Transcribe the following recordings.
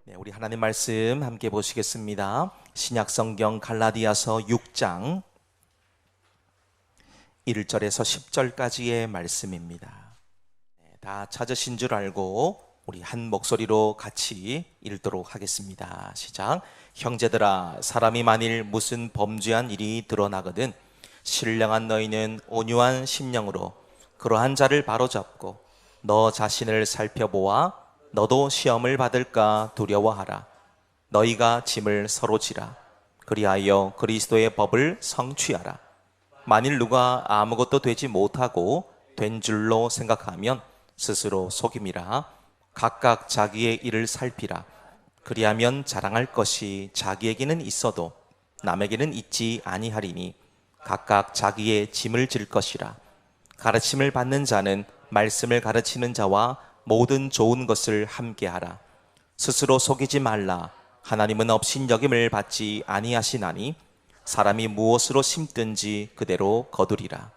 네, 우리 하나님 말씀 함께 보시겠습니다. 신약성경 갈라디아서 6장 1절에서 10절까지의 말씀입니다. 네, 다 찾으신 줄 알고 우리 한 목소리로 같이 읽도록 하겠습니다. 시작. 형제들아, 사람이 만일 무슨 범죄한 일이 드러나거든 신령한 너희는 온유한 심령으로 그러한 자를 바로잡고 너 자신을 살펴보아 너도 시험을 받을까 두려워하라. 너희가 짐을 서로 지라. 그리하여 그리스도의 법을 성취하라. 만일 누가 아무것도 되지 못하고 된 줄로 생각하면 스스로 속임이라. 각각 자기의 일을 살피라. 그리하면 자랑할 것이 자기에게는 있어도 남에게는 있지 아니하리니 각각 자기의 짐을 질 것이라. 가르침을 받는 자는 말씀을 가르치는 자와 모든 좋은 것을 함께하라. 스스로 속이지 말라. 하나님은 업신여김을 받지 아니하시나니 사람이 무엇으로 심든지 그대로 거두리라.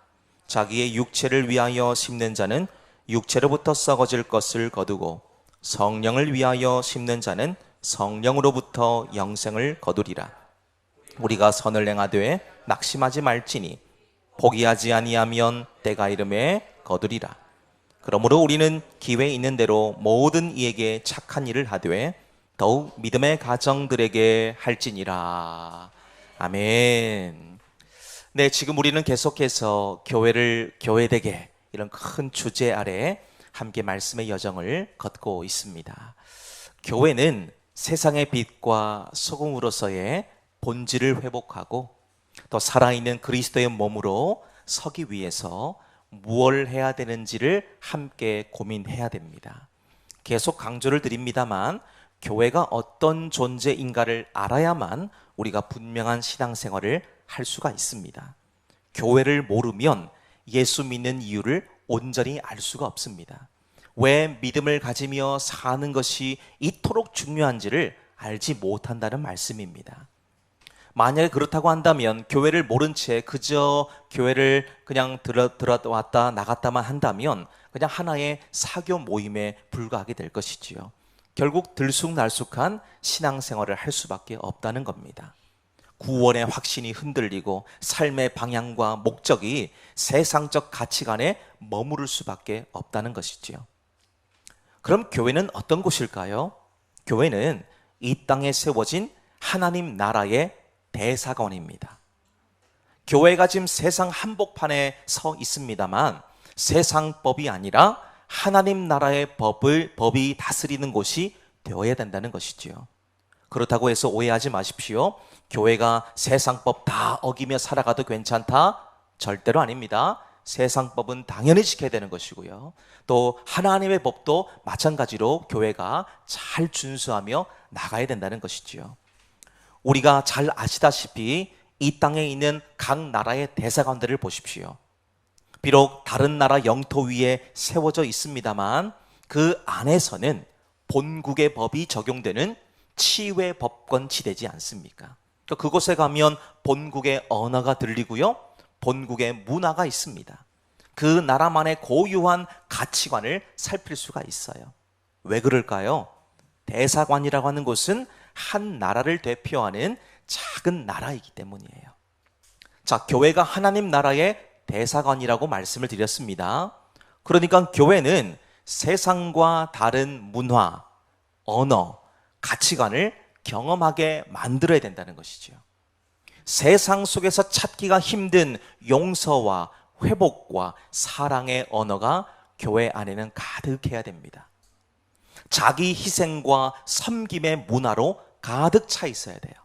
자기의 육체를 위하여 심는 자는 육체로부터 썩어질 것을 거두고 성령을 위하여 심는 자는 성령으로부터 영생을 거두리라. 우리가 선을 행하되 낙심하지 말지니 포기하지 아니하면 때가 이름에 거두리라. 그러므로 우리는 기회 있는 대로 모든 이에게 착한 일을 하되 더욱 믿음의 가정들에게 할지니라. 아멘. 네, 지금 우리는 계속해서 교회를 교회되게 이런 큰 주제 아래 함께 말씀의 여정을 걷고 있습니다. 교회는 세상의 빛과 소금으로서의 본질을 회복하고 또 살아있는 그리스도의 몸으로 서기 위해서 무엇을 해야 되는지를 함께 고민해야 됩니다. 계속 강조를 드립니다만 교회가 어떤 존재인가를 알아야만 우리가 분명한 신앙생활을 할 수가 있습니다. 교회를 모르면 예수 믿는 이유를 온전히 알 수가 없습니다. 왜 믿음을 가지며 사는 것이 이토록 중요한지를 알지 못한다는 말씀입니다. 만약에 그렇다고 한다면 교회를 모른 채 그저 교회를 그냥 들어왔다 나갔다만 한다면 그냥 하나의 사교 모임에 불과하게 될 것이지요. 결국 들쑥날쑥한 신앙생활을 할 수밖에 없다는 겁니다. 구원의 확신이 흔들리고 삶의 방향과 목적이 세상적 가치관에 머무를 수밖에 없다는 것이지요. 그럼 교회는 어떤 곳일까요? 교회는 이 땅에 세워진 하나님 나라의 대사관입니다. 교회가 지금 세상 한복판에 서 있습니다만 세상 법이 아니라 하나님 나라의 법이 다스리는 곳이 되어야 된다는 것이지요. 그렇다고 해서 오해하지 마십시오. 교회가 세상 법 다 어기며 살아가도 괜찮다? 절대로 아닙니다. 세상 법은 당연히 지켜야 되는 것이고요. 또 하나님의 법도 마찬가지로 교회가 잘 준수하며 나가야 된다는 것이지요. 우리가 잘 아시다시피 이 땅에 있는 각 나라의 대사관들을 보십시오. 비록 다른 나라 영토 위에 세워져 있습니다만 그 안에서는 본국의 법이 적용되는 치외 법권치 되지 않습니까? 그곳에 가면 본국의 언어가 들리고요. 본국의 문화가 있습니다. 그 나라만의 고유한 가치관을 살필 수가 있어요. 왜 그럴까요? 대사관이라고 하는 곳은 한 나라를 대표하는 작은 나라이기 때문이에요. 자, 교회가 하나님 나라의 대사관이라고 말씀을 드렸습니다. 그러니까 교회는 세상과 다른 문화, 언어, 가치관을 경험하게 만들어야 된다는 것이죠. 세상 속에서 찾기가 힘든 용서와 회복과 사랑의 언어가 교회 안에는 가득해야 됩니다. 자기 희생과 섬김의 문화로 가득 차 있어야 돼요.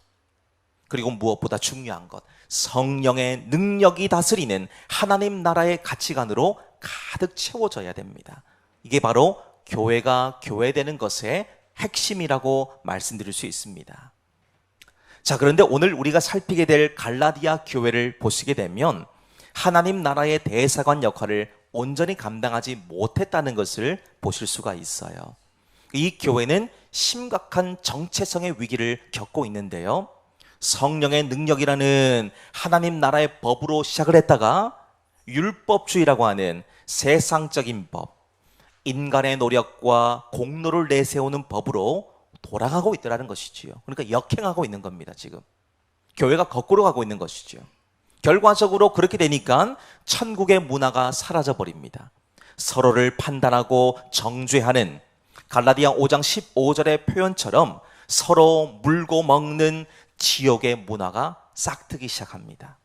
그리고 무엇보다 중요한 것, 성령의 능력이 다스리는 하나님 나라의 가치관으로 가득 채워져야 됩니다. 이게 바로 교회가 교회되는 것의 핵심이라고 말씀드릴 수 있습니다. 자, 그런데 오늘 우리가 살피게 될 갈라디아 교회를 보시게 되면 하나님 나라의 대사관 역할을 온전히 감당하지 못했다는 것을 보실 수가 있어요. 이 교회는 심각한 정체성의 위기를 겪고 있는데요. 성령의 능력이라는 하나님 나라의 법으로 시작을 했다가 율법주의라고 하는 세상적인 법, 인간의 노력과 공로를 내세우는 법으로 돌아가고 있더라는 것이지요. 그러니까 역행하고 있는 겁니다. 지금 교회가 거꾸로 가고 있는 것이죠. 결과적으로 그렇게 되니까 천국의 문화가 사라져 버립니다. 서로를 판단하고 정죄하는 갈라디아 5장 15절의 표현처럼 서로 물고 먹는 지옥의 문화가 싹트기 시작합니다.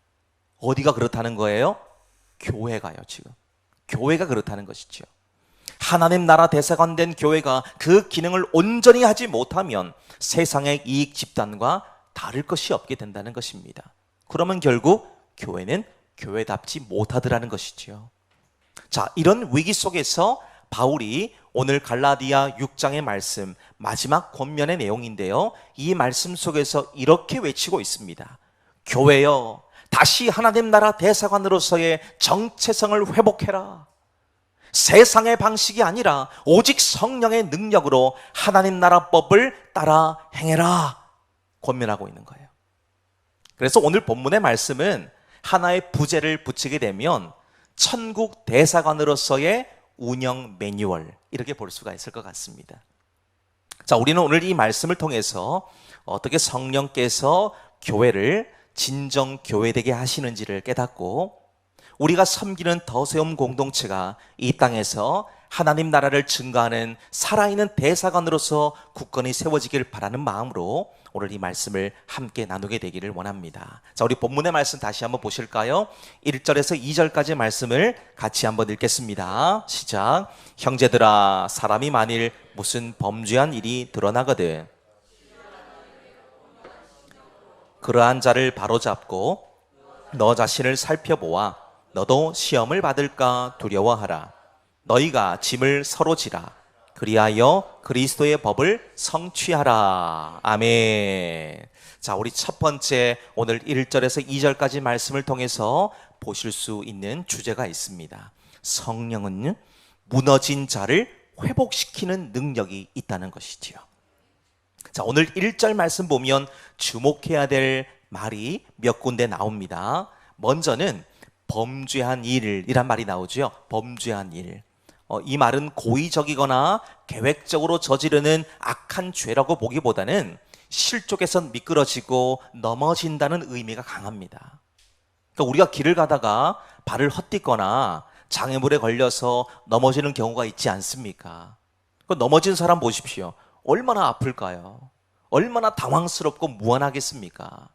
어디가 그렇다는 거예요? 교회가요. 지금 교회가 그렇다는 것이죠. 하나님 나라 대사관 된 교회가 그 기능을 온전히 하지 못하면 세상의 이익 집단과 다를 것이 없게 된다는 것입니다. 그러면 결국 교회는 교회답지 못하더라는 것이죠. 자, 이런 위기 속에서 바울이 오늘 갈라디아 6장의 말씀 마지막 권면의 내용인데요, 이 말씀 속에서 이렇게 외치고 있습니다. 교회여, 다시 하나님 나라 대사관으로서의 정체성을 회복해라. 세상의 방식이 아니라 오직 성령의 능력으로 하나님 나라 법을 따라 행해라 권면하고 있는 거예요. 그래서 오늘 본문의 말씀은 하나의 부제를 붙이게 되면 천국 대사관으로서의 운영 매뉴얼, 이렇게 볼 수가 있을 것 같습니다. 자, 우리는 오늘 이 말씀을 통해서 어떻게 성령께서 교회를 진정 교회되게 하시는지를 깨닫고, 우리가 섬기는 더세움 공동체가 이 땅에서 하나님 나라를 증거하는 살아있는 대사관으로서 굳건히 세워지길 바라는 마음으로 오늘 이 말씀을 함께 나누게 되기를 원합니다. 자, 우리 본문의 말씀 다시 한번 보실까요? 1절에서 2절까지 말씀을 같이 한번 읽겠습니다. 시작. 형제들아, 사람이 만일 무슨 범죄한 일이 드러나거든 그러한 자를 바로잡고 너 자신을 살펴보아 너도 시험을 받을까 두려워하라. 너희가 짐을 서로 지라. 그리하여 그리스도의 법을 성취하라. 아멘. 자, 우리 첫 번째 오늘 1절에서 2절까지 말씀을 통해서 보실 수 있는 주제가 있습니다. 성령은 무너진 자를 회복시키는 능력이 있다는 것이지요. 자, 오늘 1절 말씀 보면 주목해야 될 말이 몇 군데 나옵니다. 먼저는 범죄한 일이란 말이 나오죠. 범죄한 일. 이 말은 고의적이거나 계획적으로 저지르는 악한 죄라고 보기보다는 실족에서 미끄러지고 넘어진다는 의미가 강합니다. 그러니까 우리가 길을 가다가 발을 헛디거나 장애물에 걸려서 넘어지는 경우가 있지 않습니까? 넘어진 사람 보십시오. 얼마나 아플까요? 얼마나 당황스럽고 무안하겠습니까?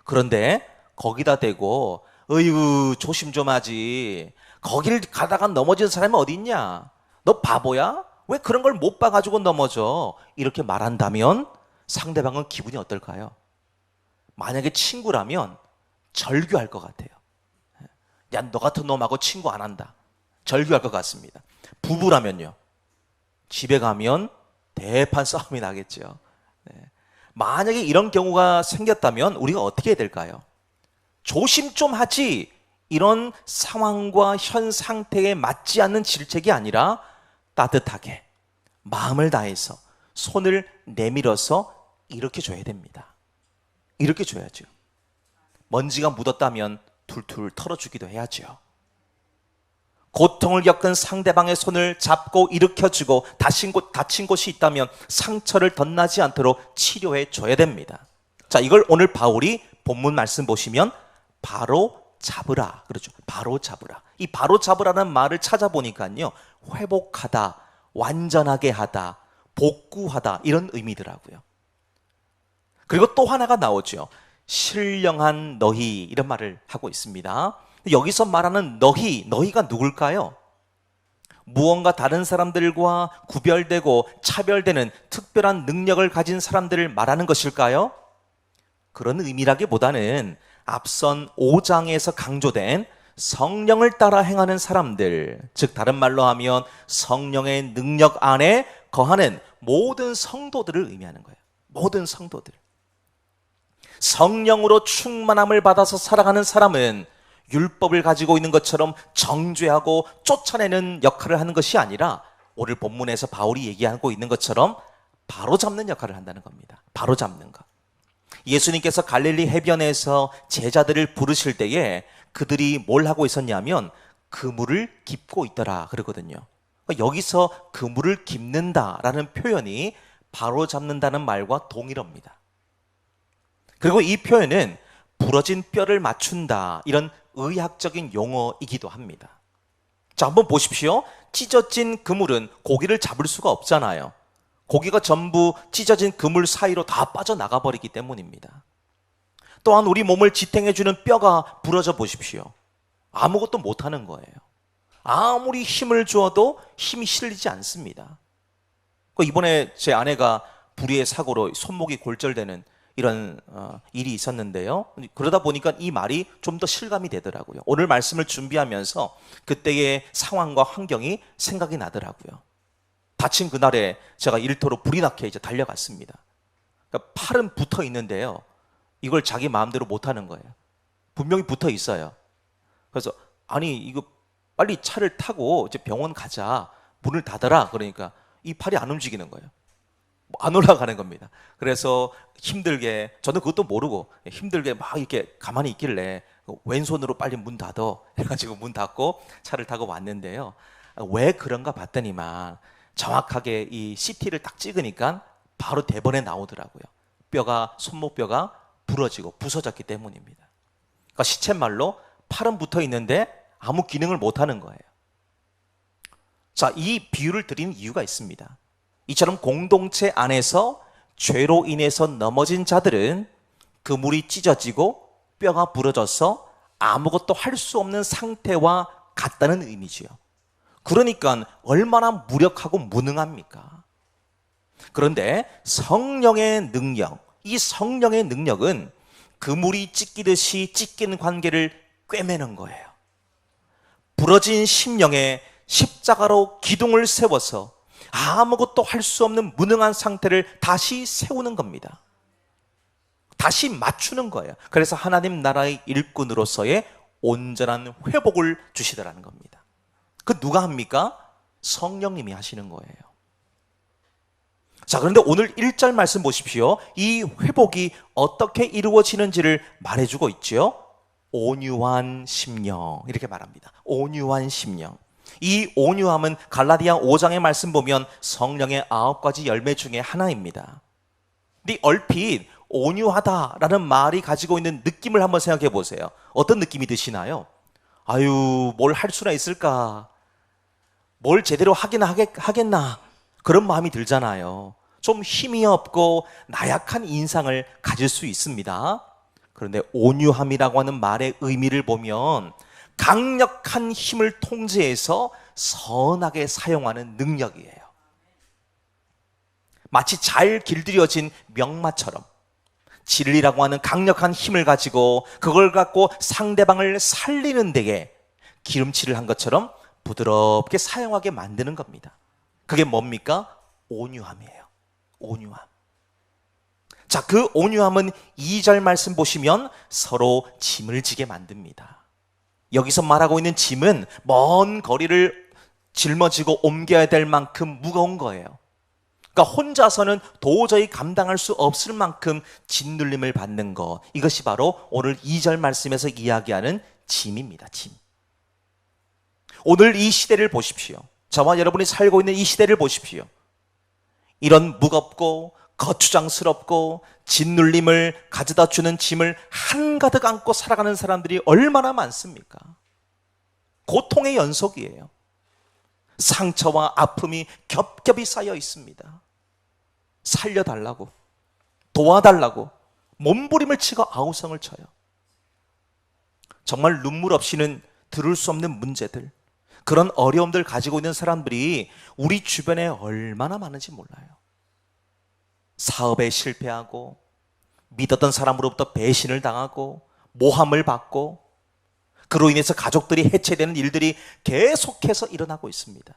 그런데 거기다 대고 어이구 조심 좀 하지, 거길 가다가 넘어진 사람이 어디 있냐, 너 바보야? 왜 그런 걸 못 봐가지고 넘어져? 이렇게 말한다면 상대방은 기분이 어떨까요? 만약에 친구라면 절규할 것 같아요. 야, 너 같은 놈하고 친구 안 한다, 절규할 것 같습니다. 부부라면요, 집에 가면 대판 싸움이 나겠죠. 만약에 이런 경우가 생겼다면 우리가 어떻게 해야 될까요? 조심 좀 하지, 이런 상황과 현 상태에 맞지 않는 질책이 아니라 따뜻하게 마음을 다해서 손을 내밀어서 이렇게 줘야 됩니다. 이렇게 줘야죠. 먼지가 묻었다면 툴툴 털어주기도 해야죠. 고통을 겪은 상대방의 손을 잡고 일으켜주고 다친 곳이 있다면 상처를 덧나지 않도록 치료해 줘야 됩니다. 자, 이걸 오늘 바울이 본문 말씀 보시면 바로 잡으라 그러죠. 바로 잡으라. 이 바로 잡으라는 말을 찾아보니까요, 회복하다, 완전하게 하다, 복구하다, 이런 의미더라고요. 그리고 또 하나가 나오죠. 신령한 너희, 이런 말을 하고 있습니다. 여기서 말하는 너희가 누굴까요? 무언가 다른 사람들과 구별되고 차별되는 특별한 능력을 가진 사람들을 말하는 것일까요? 그런 의미라기보다는 앞선 5장에서 강조된 성령을 따라 행하는 사람들, 즉 다른 말로 하면 성령의 능력 안에 거하는 모든 성도들을 의미하는 거예요. 모든 성도들. 성령으로 충만함을 받아서 살아가는 사람은 율법을 가지고 있는 것처럼 정죄하고 쫓아내는 역할을 하는 것이 아니라 오늘 본문에서 바울이 얘기하고 있는 것처럼 바로잡는 역할을 한다는 겁니다. 바로잡는 것. 예수님께서 갈릴리 해변에서 제자들을 부르실 때에 그들이 뭘 하고 있었냐면 그물을 깁고 있더라 그러거든요. 여기서 그물을 깁는다라는 표현이 바로 잡는다는 말과 동일합니다. 그리고 이 표현은 부러진 뼈를 맞춘다, 이런 의학적인 용어이기도 합니다. 자, 한번 보십시오. 찢어진 그물은 고기를 잡을 수가 없잖아요. 고기가 전부 찢어진 그물 사이로 다 빠져나가 버리기 때문입니다. 또한 우리 몸을 지탱해주는 뼈가 부러져 보십시오. 아무것도 못하는 거예요. 아무리 힘을 주어도 힘이 실리지 않습니다. 이번에 제 아내가 불의의 사고로 손목이 골절되는 이런 일이 있었는데요. 그러다 보니까 이 말이 좀 더 실감이 되더라고요. 오늘 말씀을 준비하면서 그때의 상황과 환경이 생각이 나더라고요. 다친 그날에 제가 일터로 불이 나게 이제 달려갔습니다. 그러니까 팔은 붙어 있는데요. 이걸 자기 마음대로 못 하는 거예요. 분명히 붙어 있어요. 그래서 아니 이거 빨리 차를 타고 이제 병원 가자. 문을 닫아라. 그러니까 이 팔이 안 움직이는 거예요. 안 올라가는 겁니다. 그래서 힘들게, 저는 그것도 모르고 힘들게 막 이렇게 가만히 있길래 왼손으로 빨리 문 닫어 해가지고 문 닫고 차를 타고 왔는데요. 왜 그런가 봤더니만 정확하게 이 CT를 딱 찍으니까 바로 대본에 나오더라고요. 뼈가, 손목뼈가 부러지고 부서졌기 때문입니다. 그러니까 시쳇말로 팔은 붙어 있는데 아무 기능을 못 하는 거예요. 자, 이 비유를 드린 이유가 있습니다. 이처럼 공동체 안에서 죄로 인해서 넘어진 자들은 그물이 찢어지고 뼈가 부러져서 아무것도 할 수 없는 상태와 같다는 의미지요. 그러니까 얼마나 무력하고 무능합니까? 그런데 성령의 능력, 이 성령의 능력은 그물이 찢기듯이 찢긴 관계를 꿰매는 거예요. 부러진 심령에 십자가로 기둥을 세워서 아무것도 할 수 없는 무능한 상태를 다시 세우는 겁니다. 다시 맞추는 거예요. 그래서 하나님 나라의 일꾼으로서의 온전한 회복을 주시더라는 겁니다. 그 누가 합니까? 성령님이 하시는 거예요. 자, 그런데 오늘 1절 말씀 보십시오. 이 회복이 어떻게 이루어지는지를 말해주고 있죠. 온유한 심령, 이렇게 말합니다. 온유한 심령. 이 온유함은 갈라디아 5장의 말씀 보면 성령의 9가지 열매 중에 하나입니다. 근데 얼핏 온유하다라는 말이 가지고 있는 느낌을 한번 생각해 보세요. 어떤 느낌이 드시나요? 아유, 뭘 할 수나 있을까? 뭘 제대로 하겠나? 그런 마음이 들잖아요. 좀 힘이 없고 나약한 인상을 가질 수 있습니다. 그런데 온유함이라고 하는 말의 의미를 보면 강력한 힘을 통제해서 선하게 사용하는 능력이에요. 마치 잘 길들여진 명마처럼 진리라고 하는 강력한 힘을 가지고 그걸 갖고 상대방을 살리는 데에 기름칠을 한 것처럼 부드럽게 사용하게 만드는 겁니다. 그게 뭡니까? 온유함이에요. 온유함. 자, 그 온유함은 2절 말씀 보시면 서로 짐을 지게 만듭니다. 여기서 말하고 있는 짐은 먼 거리를 짊어지고 옮겨야 될 만큼 무거운 거예요. 그러니까 혼자서는 도저히 감당할 수 없을 만큼 짓눌림을 받는 것, 이것이 바로 오늘 2절 말씀에서 이야기하는 짐입니다. 짐. 오늘 이 시대를 보십시오. 저와 여러분이 살고 있는 이 시대를 보십시오. 이런 무겁고 거추장스럽고 짓눌림을 가져다 주는 짐을 한가득 안고 살아가는 사람들이 얼마나 많습니까? 고통의 연속이에요. 상처와 아픔이 겹겹이 쌓여 있습니다. 살려달라고, 도와달라고 몸부림을 치고 아우성을 쳐요. 정말 눈물 없이는 들을 수 없는 문제들, 그런 어려움들 가지고 있는 사람들이 우리 주변에 얼마나 많은지 몰라요. 사업에 실패하고 믿었던 사람으로부터 배신을 당하고 모함을 받고 그로 인해서 가족들이 해체되는 일들이 계속해서 일어나고 있습니다.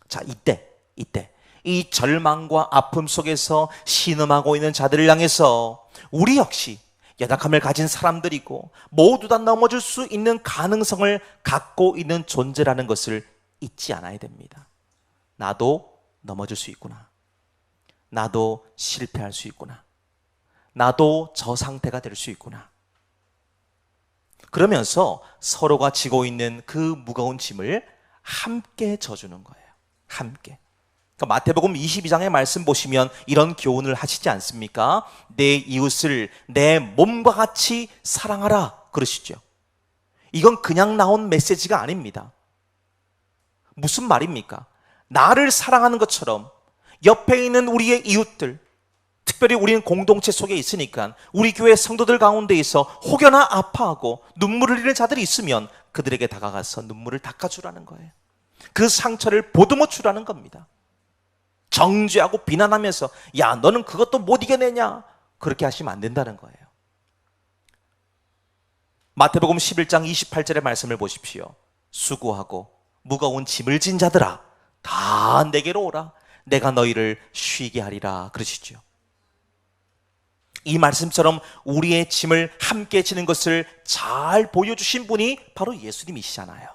자, 이때 이 절망과 아픔 속에서 신음하고 있는 자들을 향해서 우리 역시 연약함을 가진 사람들이고 모두 다 넘어질 수 있는 가능성을 갖고 있는 존재라는 것을 잊지 않아야 됩니다. 나도 넘어질 수 있구나. 나도 실패할 수 있구나. 나도 저 상태가 될 수 있구나. 그러면서 서로가 지고 있는 그 무거운 짐을 함께 져주는 거예요. 함께. 그러니까 마태복음 22장의 말씀 보시면 이런 교훈을 하시지 않습니까? 내 이웃을 내 몸과 같이 사랑하라 그러시죠. 이건 그냥 나온 메시지가 아닙니다. 무슨 말입니까? 나를 사랑하는 것처럼 옆에 있는 우리의 이웃들, 특별히 우리는 공동체 속에 있으니까 우리 교회 성도들 가운데에서 혹여나 아파하고 눈물을 흘리는 자들이 있으면 그들에게 다가가서 눈물을 닦아주라는 거예요. 그 상처를 보듬어 주라는 겁니다. 정죄하고 비난하면서 야 너는 그것도 못 이겨내냐, 그렇게 하시면 안 된다는 거예요. 마태복음 11장 28절의 말씀을 보십시오. 수고하고 무거운 짐을 진 자들아 다 내게로 오라, 내가 너희를 쉬게 하리라 그러시죠. 이 말씀처럼 우리의 짐을 함께 지는 것을 잘 보여주신 분이 바로 예수님이시잖아요.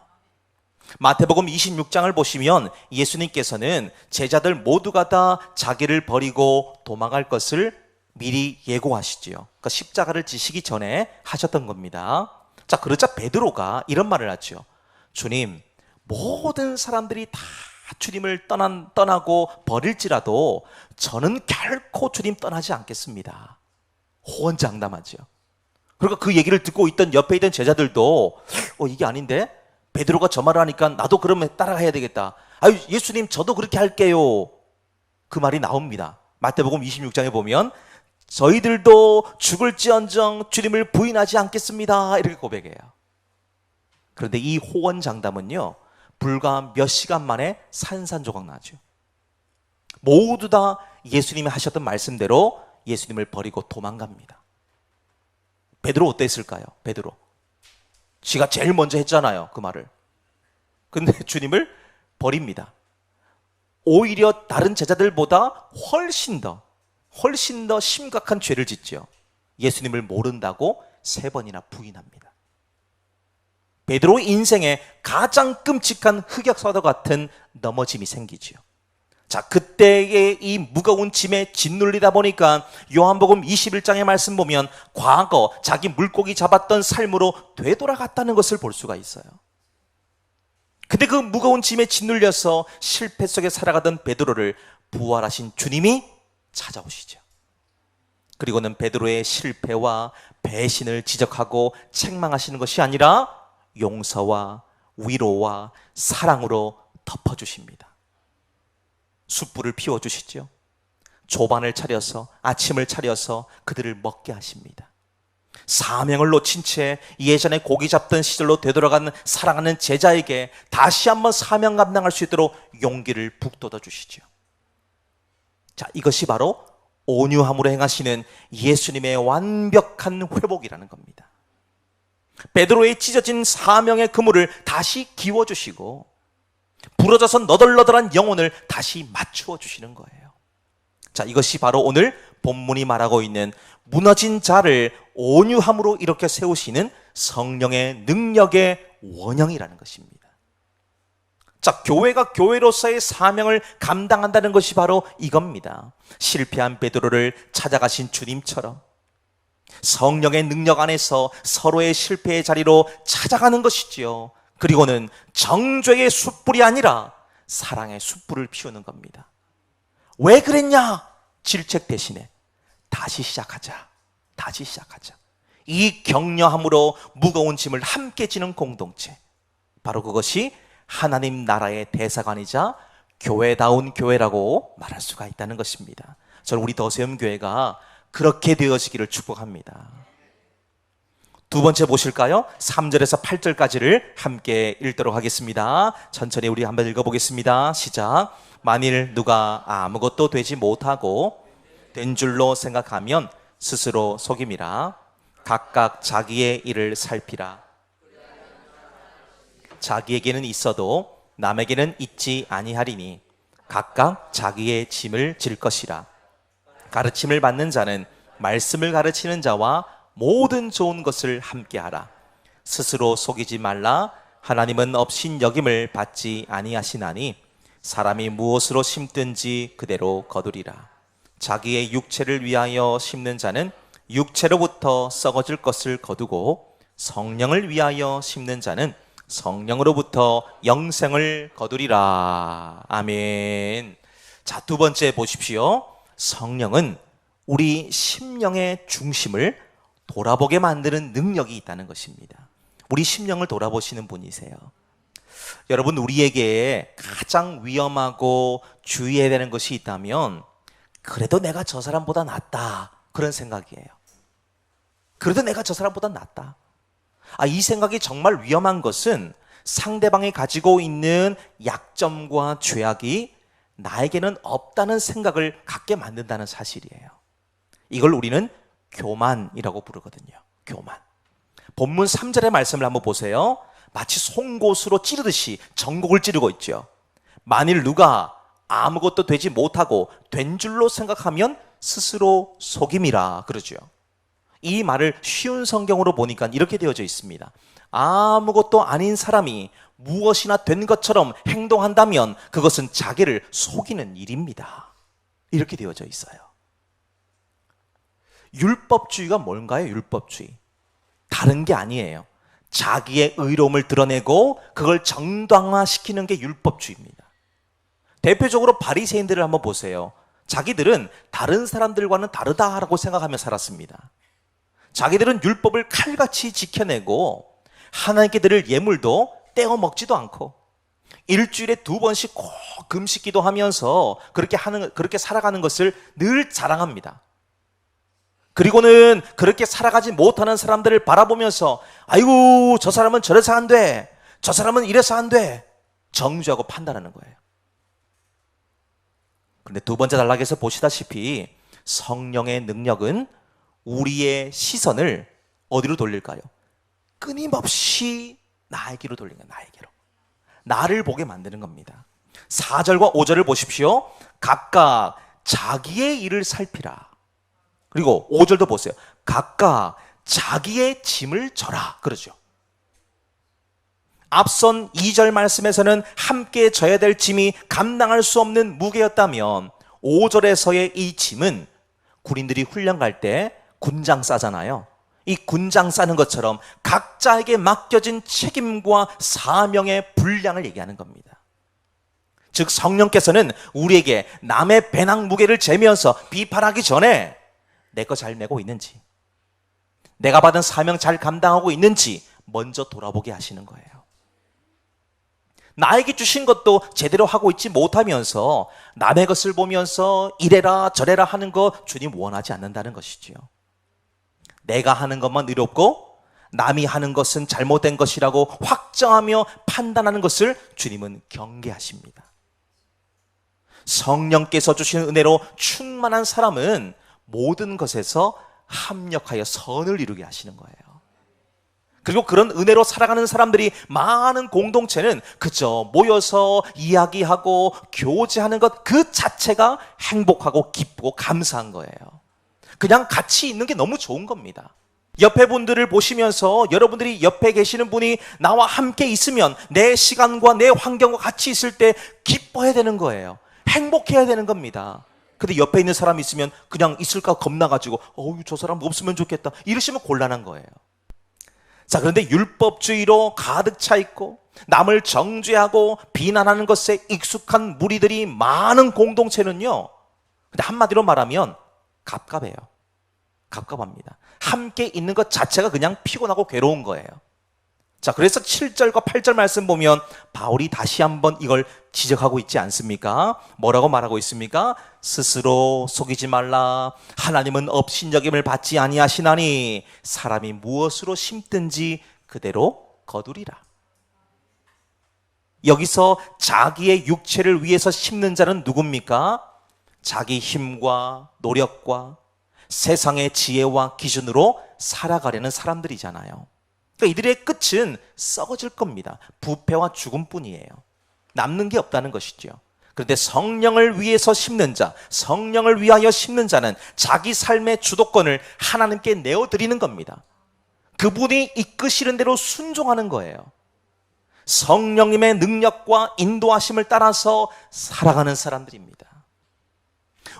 마태복음 26장을 보시면 예수님께서는 제자들 모두가 다 자기를 버리고 도망갈 것을 미리 예고하시지요. 그러니까 십자가를 지시기 전에 하셨던 겁니다. 자, 그러자 베드로가 이런 말을 하죠. 주님, 모든 사람들이 다 주님을 떠나고 버릴지라도 저는 결코 주님 떠나지 않겠습니다. 호언장담하죠. 그러니까 그 얘기를 듣고 있던 옆에 있던 제자들도 이게 아닌데? 베드로가 저 말을 하니까 나도 그러면 따라해야 되겠다. 아유, 예수님 저도 그렇게 할게요. 그 말이 나옵니다. 마태복음 26장에 보면 저희들도 죽을지언정 주님을 부인하지 않겠습니다 이렇게 고백해요. 그런데 이 호언장담은요 불과 몇 시간 만에 산산조각 나죠. 모두 다 예수님이 하셨던 말씀대로 예수님을 버리고 도망갑니다. 베드로 어땠을까요? 베드로 지가 제일 먼저 했잖아요, 그 말을. 근데 주님을 버립니다. 오히려 다른 제자들보다 훨씬 더 심각한 죄를 짓죠. 예수님을 모른다고 3번이나 부인합니다. 베드로의 인생에 가장 끔찍한 흑역사와 같은 넘어짐이 생기죠. 자, 그때의 이 무거운 짐에 짓눌리다 보니까 요한복음 21장의 말씀 보면 과거 자기 물고기 잡았던 삶으로 되돌아갔다는 것을 볼 수가 있어요. 근데 그 무거운 짐에 짓눌려서 실패 속에 살아가던 베드로를 부활하신 주님이 찾아오시죠. 그리고는 베드로의 실패와 배신을 지적하고 책망하시는 것이 아니라 용서와 위로와 사랑으로 덮어주십니다. 숯불을 피워주시죠. 조반을 차려서 아침을 차려서 그들을 먹게 하십니다. 사명을 놓친 채 예전에 고기 잡던 시절로 되돌아간 사랑하는 제자에게 다시 한번 사명 감당할 수 있도록 용기를 북돋아 주시죠. 자, 이것이 바로 온유함으로 행하시는 예수님의 완벽한 회복이라는 겁니다. 베드로의 찢어진 사명의 그물을 다시 기워주시고 부러져서 너덜너덜한 영혼을 다시 맞추어 주시는 거예요. 자, 이것이 바로 오늘 본문이 말하고 있는 무너진 자를 온유함으로 이렇게 세우시는 성령의 능력의 원형이라는 것입니다. 자, 교회가 교회로서의 사명을 감당한다는 것이 바로 이겁니다. 실패한 베드로를 찾아가신 주님처럼 성령의 능력 안에서 서로의 실패의 자리로 찾아가는 것이지요. 그리고는 정죄의 숯불이 아니라 사랑의 숯불을 피우는 겁니다. 왜 그랬냐? 질책 대신에 다시 시작하자. 이 격려함으로 무거운 짐을 함께 지는 공동체, 바로 그것이 하나님 나라의 대사관이자 교회다운 교회라고 말할 수가 있다는 것입니다. 저는 우리 더세움교회가 그렇게 되어지기를 축복합니다. 두 번째 보실까요? 3절에서 8절까지를 함께 읽도록 하겠습니다. 천천히 우리 한번 읽어보겠습니다. 시작. 만일 누가 아무것도 되지 못하고 된 줄로 생각하면 스스로 속임이라. 각각 자기의 일을 살피라. 자기에게는 있어도 남에게는 있지 아니하리니 각각 자기의 짐을 질 것이라. 가르침을 받는 자는 말씀을 가르치는 자와 모든 좋은 것을 함께하라. 스스로 속이지 말라. 하나님은 업신여김을 받지 아니하시나니 사람이 무엇으로 심든지 그대로 거두리라. 자기의 육체를 위하여 심는 자는 육체로부터 썩어질 것을 거두고 성령을 위하여 심는 자는 성령으로부터 영생을 거두리라. 아멘. 자, 두 번째 보십시오. 성령은 우리 심령의 중심을 돌아보게 만드는 능력이 있다는 것입니다. 우리 심령을 돌아보시는 분이세요. 여러분, 우리에게 가장 위험하고 주의해야 되는 것이 있다면 그래도 내가 저 사람보다 낫다, 그런 생각이에요. 그래도 내가 저 사람보다 낫다. 이 생각이 정말 위험한 것은 상대방이 가지고 있는 약점과 죄악이 나에게는 없다는 생각을 갖게 만든다는 사실이에요. 이걸 우리는 교만이라고 부르거든요. 교만. 본문 3절의 말씀을 한번 보세요. 마치 송곳으로 찌르듯이 전곡을 찌르고 있죠. 만일 누가 아무것도 되지 못하고 된 줄로 생각하면 스스로 속임이라 그러죠. 이 말을 쉬운 성경으로 보니까 이렇게 되어져 있습니다. 아무것도 아닌 사람이 무엇이나 된 것처럼 행동한다면 그것은 자기를 속이는 일입니다. 이렇게 되어져 있어요. 율법주의가 뭔가요? 율법주의. 다른 게 아니에요. 자기의 의로움을 드러내고 그걸 정당화시키는 게 율법주의입니다. 대표적으로 바리새인들을 한번 보세요. 자기들은 다른 사람들과는 다르다라고 생각하며 살았습니다. 자기들은 율법을 칼같이 지켜내고 하나님께 드릴 예물도 떼어 먹지도 않고 일주일에 2번씩 꼭 금식기도 하면서 그렇게 살아가는 것을 늘 자랑합니다. 그리고는 그렇게 살아가지 못하는 사람들을 바라보면서 아이고, 저 사람은 저래서 안 돼, 저 사람은 이래서 안 돼, 정죄하고 판단하는 거예요. 그런데 두 번째 단락에서 보시다시피 성령의 능력은 우리의 시선을 어디로 돌릴까요? 끊임없이 나에게로 돌리는 거예요. 나에게로. 나를 보게 만드는 겁니다. 4절과 5절을 보십시오. 각각 자기의 일을 살피라. 그리고 5절도 보세요. 각각 자기의 짐을 져라. 그러죠. 앞선 2절 말씀에서는 함께 져야 될 짐이 감당할 수 없는 무게였다면 5절에서의 이 짐은 군인들이 훈련 갈 때 군장 싸잖아요. 이 군장 싸는 것처럼 각자에게 맡겨진 책임과 사명의 분량을 얘기하는 겁니다. 즉 성령께서는 우리에게 남의 배낭 무게를 재면서 비판하기 전에 내 거 잘 메고 있는지, 내가 받은 사명 잘 감당하고 있는지 먼저 돌아보게 하시는 거예요. 나에게 주신 것도 제대로 하고 있지 못하면서 남의 것을 보면서 이래라 저래라 하는 거 주님 원하지 않는다는 것이지요. 내가 하는 것만 의롭고 남이 하는 것은 잘못된 것이라고 확정하며 판단하는 것을 주님은 경계하십니다. 성령께서 주신 은혜로 충만한 사람은 모든 것에서 합력하여 선을 이루게 하시는 거예요. 그리고 그런 은혜로 살아가는 사람들이 많은 공동체는 그저 모여서 이야기하고 교제하는 것 그 자체가 행복하고 기쁘고 감사한 거예요. 그냥 같이 있는 게 너무 좋은 겁니다. 옆에 분들을 보시면서 여러분들이 옆에 계시는 분이 나와 함께 있으면 내 시간과 내 환경과 같이 있을 때 기뻐해야 되는 거예요. 행복해야 되는 겁니다. 근데 옆에 있는 사람이 있으면 그냥 있을까 겁나가지고 저 사람 없으면 좋겠다 이러시면 곤란한 거예요. 자, 그런데 율법주의로 가득 차 있고 남을 정죄하고 비난하는 것에 익숙한 무리들이 많은 공동체는요, 근데 한마디로 말하면 갑갑해요. 갑갑합니다. 함께 있는 것 자체가 그냥 피곤하고 괴로운 거예요. 자, 그래서 7절과 8절 말씀 보면 바울이 다시 한번 이걸 지적하고 있지 않습니까? 뭐라고 말하고 있습니까? 스스로 속이지 말라. 하나님은 업신여김을 받지 아니하시나니 사람이 무엇으로 심든지 그대로 거두리라. 여기서 자기의 육체를 위해서 심는 자는 누굽니까? 자기 힘과 노력과 세상의 지혜와 기준으로 살아가려는 사람들이잖아요. 그러니까 이들의 끝은 썩어질 겁니다. 부패와 죽음뿐이에요. 남는 게 없다는 것이죠. 그런데 성령을 위해서 심는 자, 성령을 위하여 심는 자는 자기 삶의 주도권을 하나님께 내어드리는 겁니다. 그분이 이끄시는 대로 순종하는 거예요. 성령님의 능력과 인도하심을 따라서 살아가는 사람들입니다.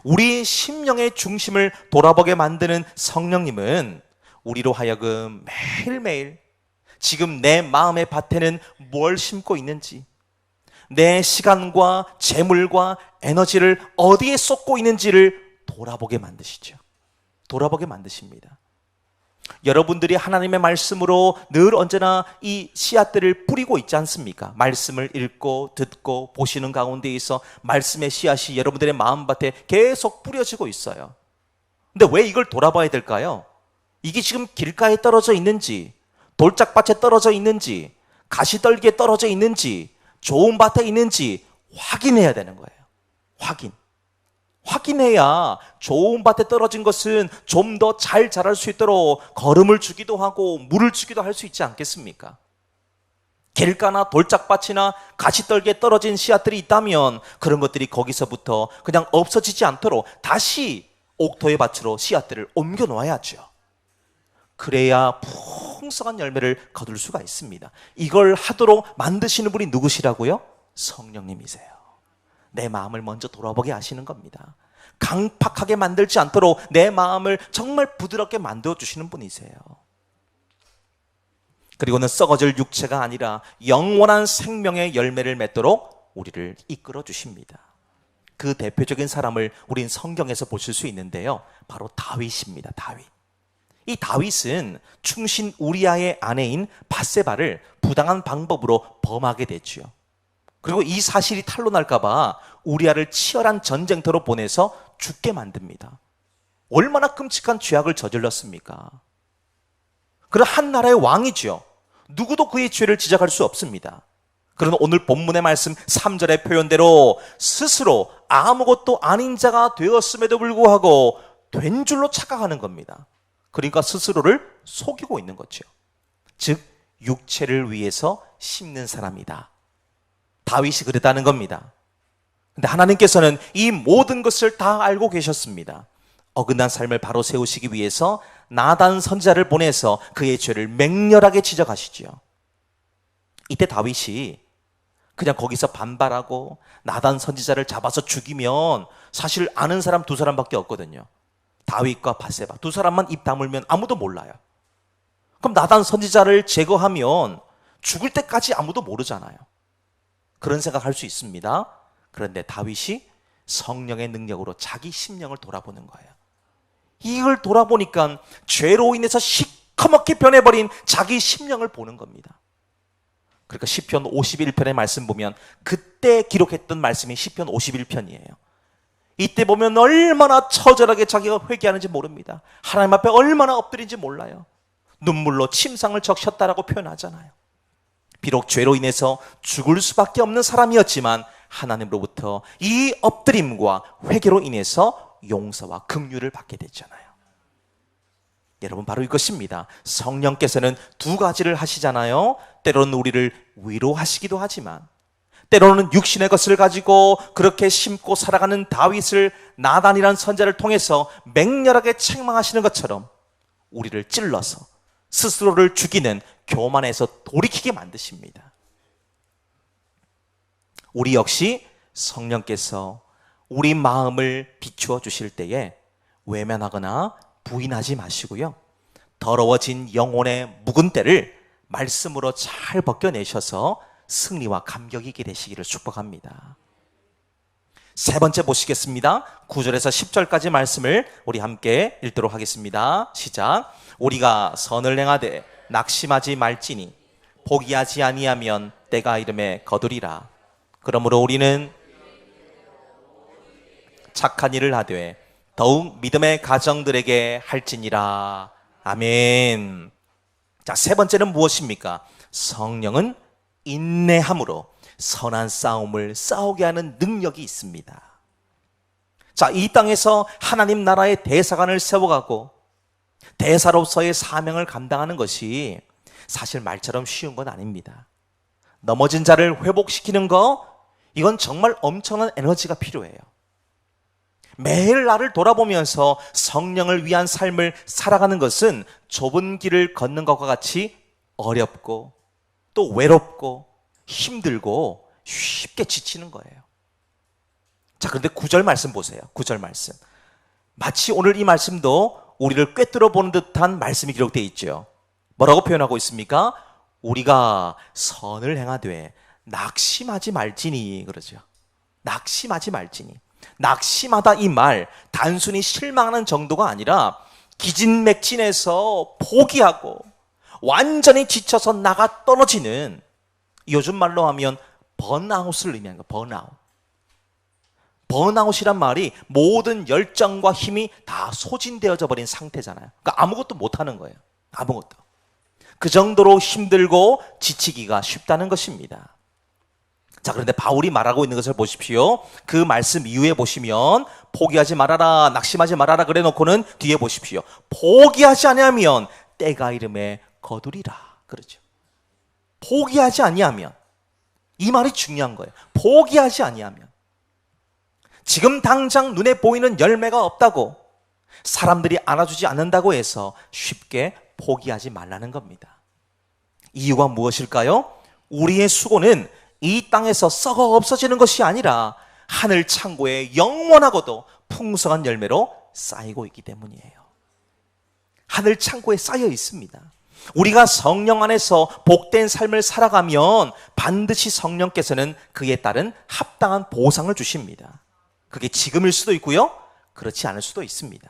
우리 심령의 중심을 돌아보게 만드는 성령님은 우리로 하여금 매일매일 지금 내 마음의 밭에는 뭘 심고 있는지, 내 시간과 재물과 에너지를 어디에 쏟고 있는지를 돌아보게 만드시죠. 돌아보게 만드십니다. 여러분들이 하나님의 말씀으로 늘 언제나 이 씨앗들을 뿌리고 있지 않습니까? 말씀을 읽고 듣고 보시는 가운데 있어 말씀의 씨앗이 여러분들의 마음밭에 계속 뿌려지고 있어요. 근데 왜 이걸 돌아봐야 될까요? 이게 지금 길가에 떨어져 있는지, 돌짝밭에 떨어져 있는지, 가시떨기에 떨어져 있는지, 좋은 밭에 있는지 확인해야 되는 거예요. 확인해야 좋은 밭에 떨어진 것은 좀 더 잘 자랄 수 있도록 거름을 주기도 하고 물을 주기도 할 수 있지 않겠습니까? 길가나 돌짝밭이나 가시떨기에 떨어진 씨앗들이 있다면 그런 것들이 거기서부터 그냥 없어지지 않도록 다시 옥토의 밭으로 씨앗들을 옮겨 놓아야죠. 그래야 풍성한 열매를 거둘 수가 있습니다. 이걸 하도록 만드시는 분이 누구시라고요? 성령님이세요. 내 마음을 먼저 돌아보게 하시는 겁니다. 강팍하게 만들지 않도록 내 마음을 정말 부드럽게 만들어 주시는 분이세요. 그리고는 썩어질 육체가 아니라 영원한 생명의 열매를 맺도록 우리를 이끌어 주십니다. 그 대표적인 사람을 우린 성경에서 보실 수 있는데요, 바로 다윗입니다. 다윗. 이 다윗은 충신 우리아의 아내인 밧세바를 부당한 방법으로 범하게 됐죠. 그리고 이 사실이 탄로날까 봐 우리아를 치열한 전쟁터로 보내서 죽게 만듭니다. 얼마나 끔찍한 죄악을 저질렀습니까? 그런 한 나라의 왕이죠. 누구도 그의 죄를 지적할 수 없습니다. 그러나 오늘 본문의 말씀 3절의 표현대로 스스로 아무것도 아닌 자가 되었음에도 불구하고 된 줄로 착각하는 겁니다. 그러니까 스스로를 속이고 있는 거죠. 즉 육체를 위해서 심는 사람이다. 다윗이 그랬다는 겁니다. 근데 하나님께서는 이 모든 것을 다 알고 계셨습니다. 어긋난 삶을 바로 세우시기 위해서 나단 선지자를 보내서 그의 죄를 맹렬하게 지적하시죠. 이때 다윗이 그냥 거기서 반발하고 나단 선지자를 잡아서 죽이면 사실 아는 사람 두 사람밖에 없거든요. 다윗과 밧세바 두 사람만 입 다물면 아무도 몰라요. 그럼 나단 선지자를 제거하면 죽을 때까지 아무도 모르잖아요. 그런 생각할 수 있습니다. 그런데 다윗이 성령의 능력으로 자기 심령을 돌아보는 거예요. 이걸 돌아보니까 죄로 인해서 시커멓게 변해버린 자기 심령을 보는 겁니다. 그러니까 시편 51편의 말씀 보면 그때 기록했던 말씀이 시편 51편이에요. 이때 보면 얼마나 처절하게 자기가 회개하는지 모릅니다. 하나님 앞에 얼마나 엎드린지 몰라요. 눈물로 침상을 적셨다라고 표현하잖아요. 비록 죄로 인해서 죽을 수밖에 없는 사람이었지만 하나님으로부터 이 엎드림과 회개로 인해서 용서와 긍휼을 받게 됐잖아요. 여러분, 바로 이것입니다. 성령께서는 두 가지를 하시잖아요. 때로는 우리를 위로하시기도 하지만 때로는 육신의 것을 가지고 그렇게 심고 살아가는 다윗을 나단이란 선자를 통해서 맹렬하게 책망하시는 것처럼 우리를 찔러서 스스로를 죽이는 교만에서 돌이키게 만드십니다. 우리 역시 성령께서 우리 마음을 비추어 주실 때에 외면하거나 부인하지 마시고요, 더러워진 영혼의 묵은 때를 말씀으로 잘 벗겨내셔서 승리와 감격이 있게 되시기를 축복합니다. 세 번째 보시겠습니다. 9절에서 10절까지 말씀을 우리 함께 읽도록 하겠습니다. 시작. 우리가 선을 행하되 낙심하지 말지니 포기하지 아니하면 때가 이름에 거두리라. 그러므로 우리는 착한 일을 하되 더욱 믿음의 가정들에게 할지니라. 아멘. 자, 세 번째는 무엇입니까? 성령은 인내함으로 선한 싸움을 싸우게 하는 능력이 있습니다. 자, 이 땅에서 하나님 나라의 대사관을 세워가고 대사로서의 사명을 감당하는 것이 사실 말처럼 쉬운 건 아닙니다. 넘어진 자를 회복시키는 거, 이건 정말 엄청난 에너지가 필요해요. 매일 나를 돌아보면서 성령을 위한 삶을 살아가는 것은 좁은 길을 걷는 것과 같이 어렵고 또 외롭고 힘들고 쉽게 지치는 거예요. 자, 그런데 9절 말씀 보세요. 9절 말씀. 마치 오늘 이 말씀도 우리를 꿰뚫어 보는 듯한 말씀이 기록되어 있죠. 뭐라고 표현하고 있습니까? 우리가 선을 행하되 낙심하지 말지니 그러죠. 낙심하지 말지니. 낙심하다 이 말 단순히 실망하는 정도가 아니라 기진맥진해서 포기하고 완전히 지쳐서 나가 떨어지는, 요즘 말로 하면 번아웃을 의미하는 거예요. 번아웃. 번아웃이란 말이 모든 열정과 힘이 다 소진되어져 버린 상태잖아요. 그러니까 아무것도 못하는 거예요. 아무것도. 그 정도로 힘들고 지치기가 쉽다는 것입니다. 자, 그런데 바울이 말하고 있는 것을 보십시오. 그 말씀 이후에 보시면 포기하지 말아라, 낙심하지 말아라 그래 놓고는 뒤에 보십시오. 포기하지 아니하면 때가 이름에 거두리라 그러죠. 포기하지 아니하면, 이 말이 중요한 거예요. 포기하지 아니하면. 지금 당장 눈에 보이는 열매가 없다고, 사람들이 안아주지 않는다고 해서 쉽게 포기하지 말라는 겁니다. 이유가 무엇일까요? 우리의 수고는 이 땅에서 썩어 없어지는 것이 아니라 하늘 창고에 영원하고도 풍성한 열매로 쌓이고 있기 때문이에요. 하늘 창고에 쌓여 있습니다. 우리가 성령 안에서 복된 삶을 살아가면 반드시 성령께서는 그에 따른 합당한 보상을 주십니다. 그게 지금일 수도 있고요, 그렇지 않을 수도 있습니다.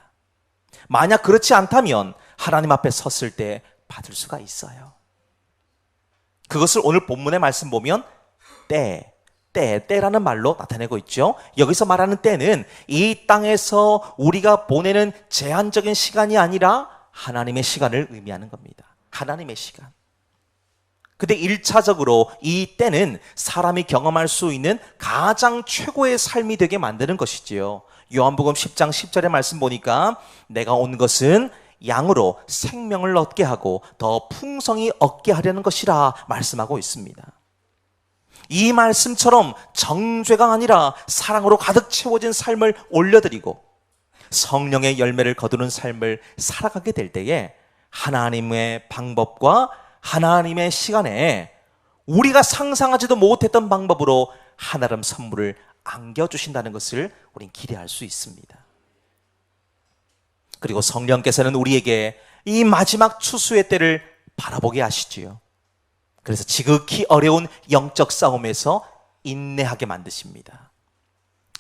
만약 그렇지 않다면 하나님 앞에 섰을 때 받을 수가 있어요. 그것을 오늘 본문의 말씀 보면 때라는 말로 나타내고 있죠. 여기서 말하는 때는 이 땅에서 우리가 보내는 제한적인 시간이 아니라 하나님의 시간을 의미하는 겁니다. 하나님의 시간. 근데 1차적으로 이 때는 사람이 경험할 수 있는 가장 최고의 삶이 되게 만드는 것이지요. 요한복음 10장 10절의 말씀 보니까 내가 온 것은 양으로 생명을 얻게 하고 더 풍성히 얻게 하려는 것이라 말씀하고 있습니다. 이 말씀처럼 정죄가 아니라 사랑으로 가득 채워진 삶을 올려드리고 성령의 열매를 거두는 삶을 살아가게 될 때에 하나님의 방법과 하나님의 시간에 우리가 상상하지도 못했던 방법으로 하나름 선물을 안겨주신다는 것을 우린 기대할 수 있습니다. 그리고 성령께서는 우리에게 이 마지막 추수의 때를 바라보게 하시지요. 그래서 지극히 어려운 영적 싸움에서 인내하게 만드십니다.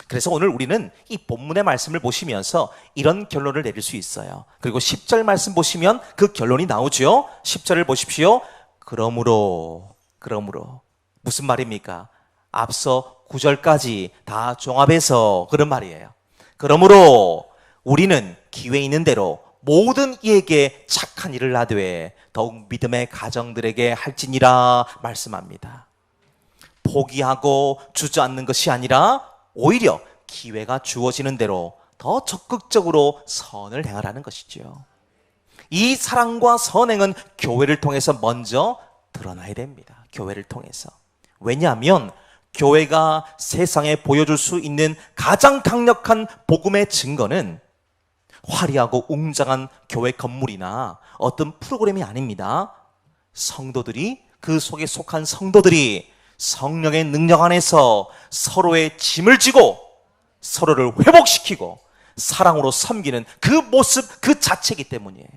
그래서 오늘 우리는 이 본문의 말씀을 보시면서 이런 결론을 내릴 수 있어요. 그리고 10절 말씀 보시면 그 결론이 나오죠. 10절을 보십시오. 그러므로 무슨 말입니까? 앞서 9절까지 다 종합해서 그런 말이에요. 그러므로 우리는 기회 있는 대로 모든 이에게 착한 일을 하되 더욱 믿음의 가정들에게 할지니라 말씀합니다. 포기하고 주저앉는 것이 아니라 오히려 기회가 주어지는 대로 더 적극적으로 선을 행하라는 것이죠. 이 사랑과 선행은 교회를 통해서 먼저 드러나야 됩니다. 교회를 통해서. 왜냐하면 교회가 세상에 보여줄 수 있는 가장 강력한 복음의 증거는 화려하고 웅장한 교회 건물이나 어떤 프로그램이 아닙니다. 성도들이, 그 속에 속한 성도들이 성령의 능력 안에서 서로의 짐을 지고 서로를 회복시키고 사랑으로 섬기는 그 모습 그 자체이기 때문이에요.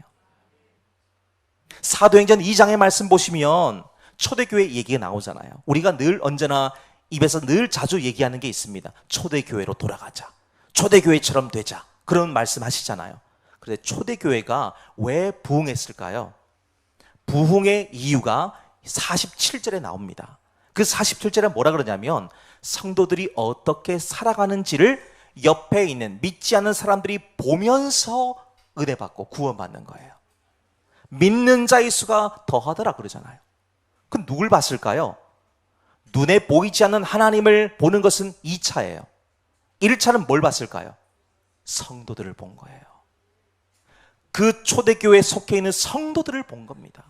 사도행전 2장의 말씀 보시면 초대교회 얘기가 나오잖아요. 우리가 늘 언제나 입에서 늘 자주 얘기하는 게 있습니다. 초대교회로 돌아가자, 초대교회처럼 되자, 그런 말씀 하시잖아요. 그런데 초대교회가 왜 부흥했을까요? 부흥의 이유가 47절에 나옵니다. 그 47절에 뭐라 그러냐면 성도들이 어떻게 살아가는지를 옆에 있는 믿지 않는 사람들이 보면서 은혜받고 구원받는 거예요. 믿는 자의 수가 더하더라 그러잖아요. 그럼 누굴 봤을까요? 눈에 보이지 않는 하나님을 보는 것은 2차예요. 1차는 뭘 봤을까요? 성도들을 본 거예요. 그 초대교회에 속해 있는 성도들을 본 겁니다.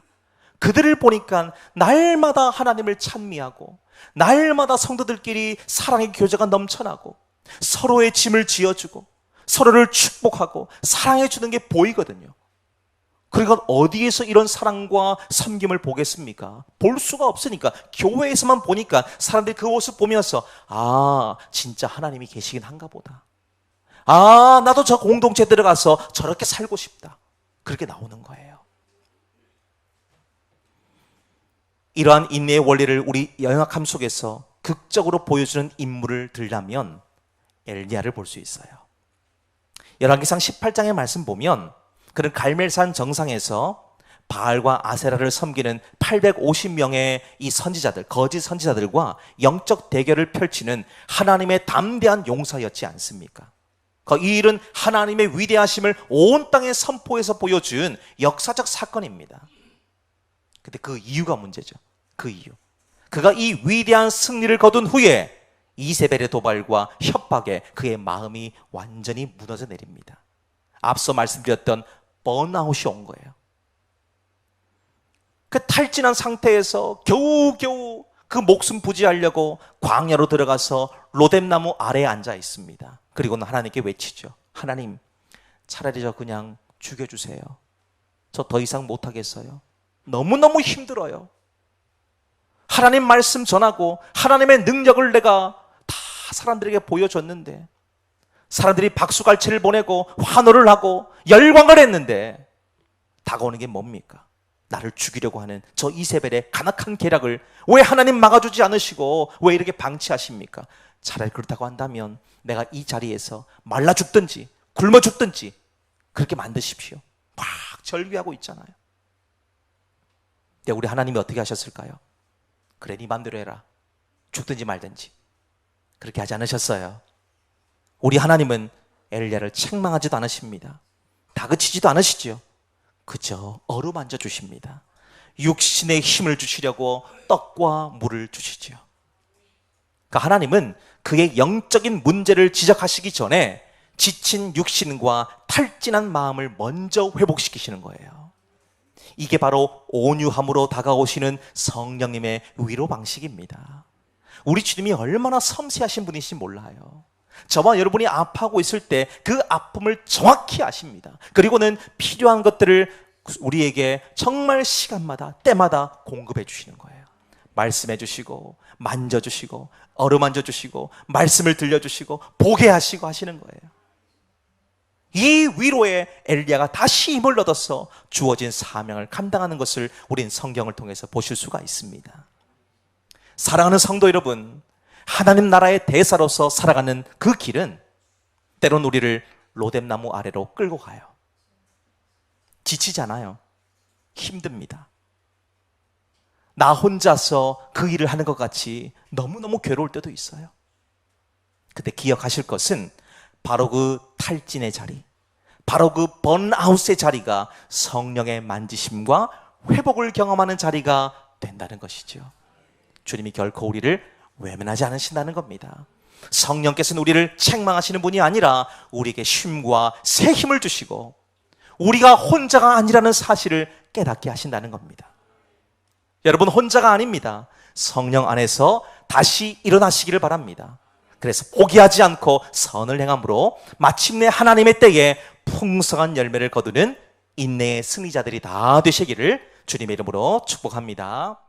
그들을 보니까 날마다 하나님을 찬미하고 날마다 성도들끼리 사랑의 교제가 넘쳐나고 서로의 짐을 지어주고 서로를 축복하고 사랑해주는 게 보이거든요. 그러니까 어디에서 이런 사랑과 섬김을 보겠습니까? 볼 수가 없으니까 교회에서만 보니까 사람들이 그 모습 보면서 아, 진짜 하나님이 계시긴 한가 보다. 아, 나도 저 공동체 들어가서 저렇게 살고 싶다. 그렇게 나오는 거예요. 이러한 인내의 원리를 우리 연약함 속에서 극적으로 보여주는 인물을 들라면 엘리야를 볼 수 있어요. 열왕기상 18장의 말씀 보면 그는 갈멜산 정상에서 바알과 아세라를 섬기는 850명의 이 선지자들, 거짓 선지자들과 영적 대결을 펼치는 하나님의 담대한 용사였지 않습니까? 이 일은 하나님의 위대하심을 온 땅에 선포해서 보여준 역사적 사건입니다. 근데 그 이유가 문제죠. 그 이유. 그가 이 위대한 승리를 거둔 후에 이세벨의 도발과 협박에 그의 마음이 완전히 무너져 내립니다. 앞서 말씀드렸던 번아웃이 온 거예요. 그 탈진한 상태에서 겨우겨우 그 목숨 부지하려고 광야로 들어가서 로뎀나무 아래에 앉아 있습니다. 그리고는 하나님께 외치죠. 하나님, 차라리 저 그냥 죽여주세요. 저 더 이상 못하겠어요. 너무너무 힘들어요. 하나님 말씀 전하고 하나님의 능력을 내가 다 사람들에게 보여줬는데, 사람들이 박수갈채를 보내고 환호를 하고 열광을 했는데 다가오는 게 뭡니까? 나를 죽이려고 하는 저 이세벨의 간악한 계략을 왜 하나님 막아주지 않으시고 왜 이렇게 방치하십니까? 차라리 그렇다고 한다면 내가 이 자리에서 말라 죽든지 굶어 죽든지 그렇게 만드십시오. 막 절규하고 있잖아요. 근데 우리 하나님이 어떻게 하셨을까요? 그래, 네 맘대로 해라. 죽든지 말든지. 그렇게 하지 않으셨어요. 우리 하나님은 엘리야를 책망하지도 않으십니다. 다그치지도 않으시죠. 그저 어루만져 주십니다. 육신의 힘을 주시려고 떡과 물을 주시죠. 그러니까 하나님은 그의 영적인 문제를 지적하시기 전에 지친 육신과 탈진한 마음을 먼저 회복시키시는 거예요. 이게 바로 온유함으로 다가오시는 성령님의 위로 방식입니다. 우리 주님이 얼마나 섬세하신 분이신지 몰라요. 저와 여러분이 아파하고 있을 때 그 아픔을 정확히 아십니다. 그리고는 필요한 것들을 우리에게 정말 시간마다 때마다 공급해 주시는 거예요. 말씀해 주시고 만져주시고 어루만져 주시고 말씀을 들려주시고 보게 하시고 하시는 거예요. 이 위로에 엘리야가 다시 힘을 얻어서 주어진 사명을 감당하는 것을 우린 성경을 통해서 보실 수가 있습니다. 사랑하는 성도 여러분, 하나님 나라의 대사로서 살아가는 그 길은 때론 우리를 로뎀나무 아래로 끌고 가요. 지치잖아요. 힘듭니다. 나 혼자서 그 일을 하는 것 같이 너무너무 괴로울 때도 있어요. 근데 기억하실 것은 바로 그 탈진의 자리, 바로 그 번아웃의 자리가 성령의 만지심과 회복을 경험하는 자리가 된다는 것이죠. 주님이 결코 우리를 외면하지 않으신다는 겁니다. 성령께서는 우리를 책망하시는 분이 아니라 우리에게 쉼과 새 힘을 주시고 우리가 혼자가 아니라는 사실을 깨닫게 하신다는 겁니다. 여러분, 혼자가 아닙니다. 성령 안에서 다시 일어나시기를 바랍니다. 그래서 포기하지 않고 선을 행함으로 마침내 하나님의 때에 풍성한 열매를 거두는 인내의 승리자들이 다 되시기를 주님의 이름으로 축복합니다.